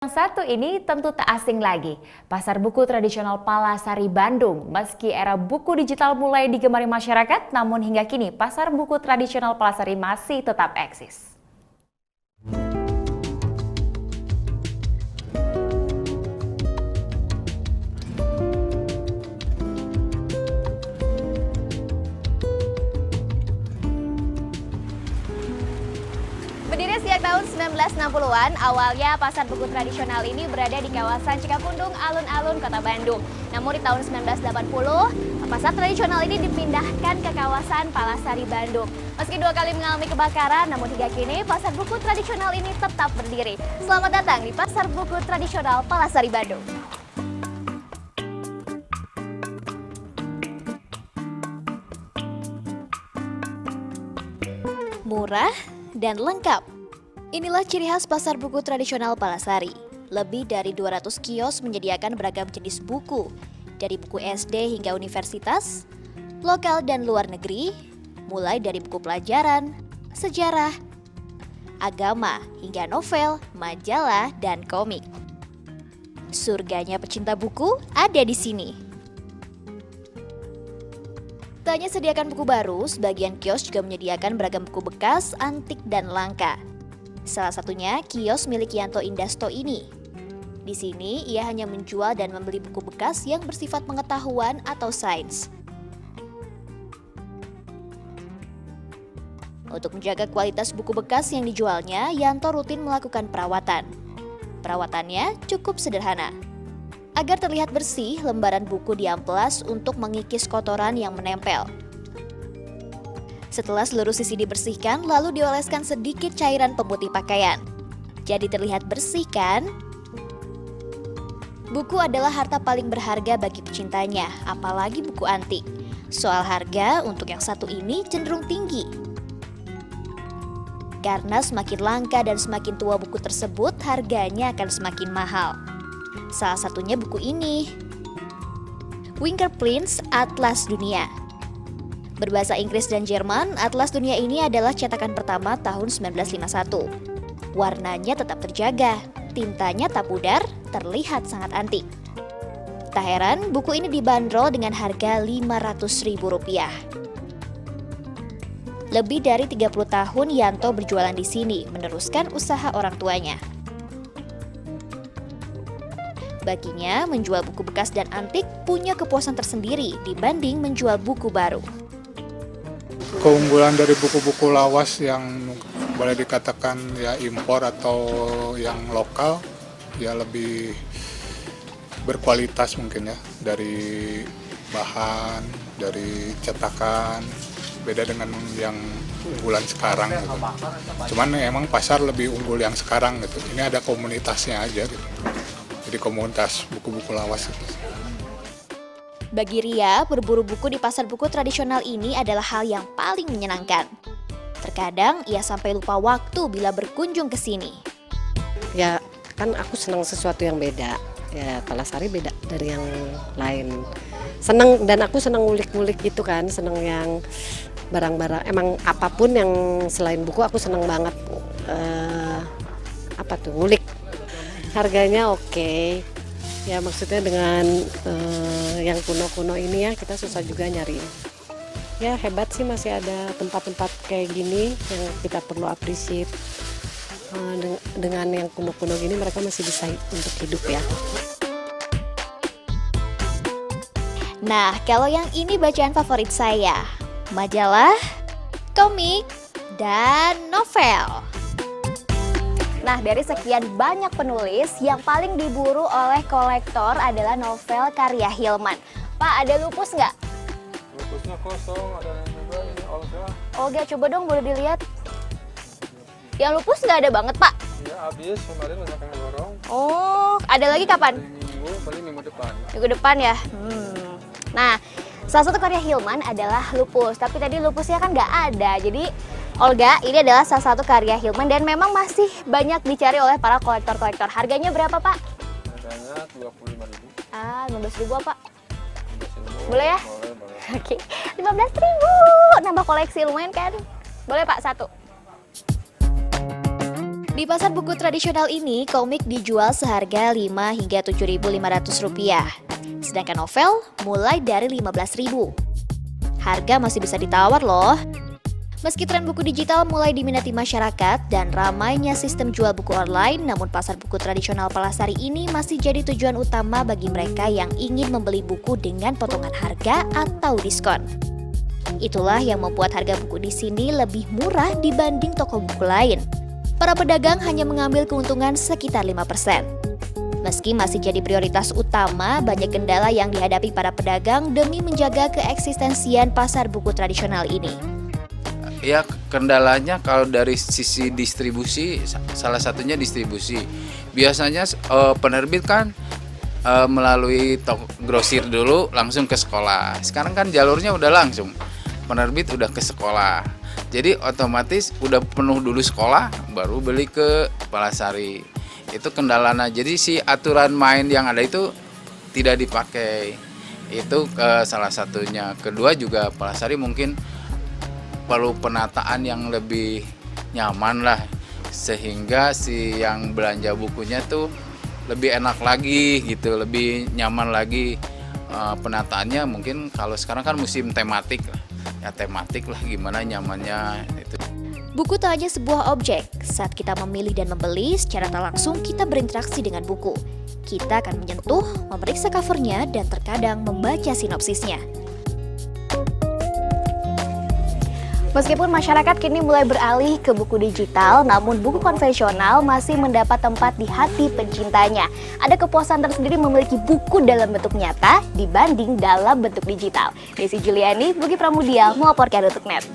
Yang satu ini tentu tak asing lagi, pasar buku tradisional Palasari Bandung. Meski era buku digital mulai digemari masyarakat, namun hingga kini pasar buku tradisional Palasari masih tetap eksis. Berdiri sejak tahun 1960-an, awalnya pasar buku tradisional ini berada di kawasan Cikapundung, alun-alun Kota Bandung. Namun di tahun 1980, pasar tradisional ini dipindahkan ke kawasan Palasari Bandung. Meski 2 kali mengalami kebakaran, namun hingga kini pasar buku tradisional ini tetap berdiri. Selamat datang di pasar buku tradisional Palasari Bandung. Murah dan lengkap. Inilah ciri khas pasar buku tradisional Palasari. Lebih dari 200 kios menyediakan beragam jenis buku, dari buku SD hingga universitas, lokal dan luar negeri, mulai dari buku pelajaran, sejarah, agama, hingga novel, majalah, dan komik. Surganya pecinta buku ada di sini. Tak hanya sediakan buku baru, sebagian kios juga menyediakan beragam buku bekas, antik, dan langka. Salah satunya kios milik Yanto Indasto ini. Di sini, ia hanya menjual dan membeli buku bekas yang bersifat pengetahuan atau sains. Untuk menjaga kualitas buku bekas yang dijualnya, Yanto rutin melakukan perawatan. Perawatannya cukup sederhana. Agar terlihat bersih, lembaran buku diamplas untuk mengikis kotoran yang menempel. Setelah seluruh sisi dibersihkan, lalu dioleskan sedikit cairan pemutih pakaian. Jadi terlihat bersih kan? Buku adalah harta paling berharga bagi pecintanya, apalagi buku antik. Soal harga, untuk yang satu ini cenderung tinggi. Karena semakin langka dan semakin tua buku tersebut, harganya akan semakin mahal. Salah satunya buku ini, Winker Prince Atlas Dunia. Berbahasa Inggris dan Jerman, Atlas Dunia ini adalah cetakan pertama tahun 1951. Warnanya tetap terjaga, tintanya tak pudar, terlihat sangat antik. Tak heran, buku ini dibanderol dengan harga Rp500.000. Lebih dari 30 tahun Yanto berjualan di sini, meneruskan usaha orang tuanya. Baginya, menjual buku bekas dan antik punya kepuasan tersendiri dibanding menjual buku baru. Keunggulan dari buku-buku lawas yang boleh dikatakan ya impor atau yang lokal ya lebih berkualitas mungkin ya, dari bahan, dari cetakan, beda dengan yang unggulan sekarang gitu. Cuman emang pasar lebih unggul yang sekarang gitu. Ini ada komunitasnya aja gitu. Jadi komunitas buku-buku lawas gitu. Bagi Ria, berburu buku di pasar buku tradisional ini adalah hal yang paling menyenangkan. Terkadang ia sampai lupa waktu bila berkunjung ke sini. Ya kan aku senang sesuatu yang beda. Ya Palasari beda dari yang lain. Senang, dan aku senang ngulik-ngulik gitu kan, senang yang barang-barang. Emang apapun yang selain buku aku senang banget. Ngulik. Harganya oke. Ya maksudnya dengan yang kuno-kuno ini ya kita susah juga nyari. Ya hebat sih masih ada tempat-tempat kayak gini yang kita perlu appreciate. Dengan yang kuno-kuno gini mereka masih bisa untuk hidup ya. Nah, kalau yang ini bacaan favorit saya, majalah, komik, dan novel. Nah, dari sekian banyak penulis, yang paling diburu oleh kolektor adalah novel karya Hilman. Pak, ada lupus nggak? Lupusnya kosong, ada yang juga ini Olga. Olga, coba dong boleh dilihat. Yang lupus nggak ada banget, Pak? Iya, habis kemarin banyak yang dorong. Oh, ada lagi kapan? Paling minggu depan. Minggu depan ya? Nah, salah satu karya Hilman adalah lupus. Tapi tadi lupusnya kan nggak ada, jadi Olga, ini adalah salah satu karya Hilman dan memang masih banyak dicari oleh para kolektor-kolektor. Harganya berapa, Pak? Harganya Rp25.000. Ah, Rp15.000, Pak. 15.000. Boleh ya? Boleh. Oke, Rp15.000. Nambah koleksi lumayan kan? Boleh, Pak, satu. Di Di pasar buku tradisional ini, komik dijual seharga Rp5 hingga Rp7.500. Sedangkan novel mulai dari Rp15.000. Harga masih bisa ditawar loh. Meski tren buku digital mulai diminati masyarakat dan ramainya sistem jual buku online, namun pasar buku tradisional Palasari ini masih jadi tujuan utama bagi mereka yang ingin membeli buku dengan potongan harga atau diskon. Itulah yang membuat harga buku di sini lebih murah dibanding toko buku lain. Para pedagang hanya mengambil keuntungan sekitar 5%. Meski masih jadi prioritas utama, banyak kendala yang dihadapi para pedagang demi menjaga keeksistensian pasar buku tradisional ini. Ya, kendalanya kalau dari sisi distribusi, salah satunya distribusi. Biasanya penerbit kan melalui toko grosir dulu langsung ke sekolah. Sekarang kan jalurnya udah langsung, penerbit udah ke sekolah. Jadi otomatis udah penuh dulu sekolah, baru beli ke Palasari. Itu kendalanya. Jadi si aturan main yang ada itu tidak dipakai. Itu salah satunya. Kedua juga Palasari mungkin perlu penataan yang lebih nyaman lah, sehingga si yang belanja bukunya tuh lebih enak lagi gitu, lebih nyaman lagi. Penataannya mungkin kalau sekarang kan musim tematik lah, ya tematik lah gimana nyamannya itu. Buku tak hanya sebuah objek. Saat kita memilih dan membeli, secara tak langsung kita berinteraksi dengan buku. Kita akan menyentuh, memeriksa covernya, dan terkadang membaca sinopsisnya. Meskipun masyarakat kini mulai beralih ke buku digital, namun buku konvensional masih mendapat tempat di hati pencintanya. Ada kepuasan tersendiri memiliki buku dalam bentuk nyata dibanding dalam bentuk digital. Desi Juliani, Bugi Pramudia, melaporkan untuk NET.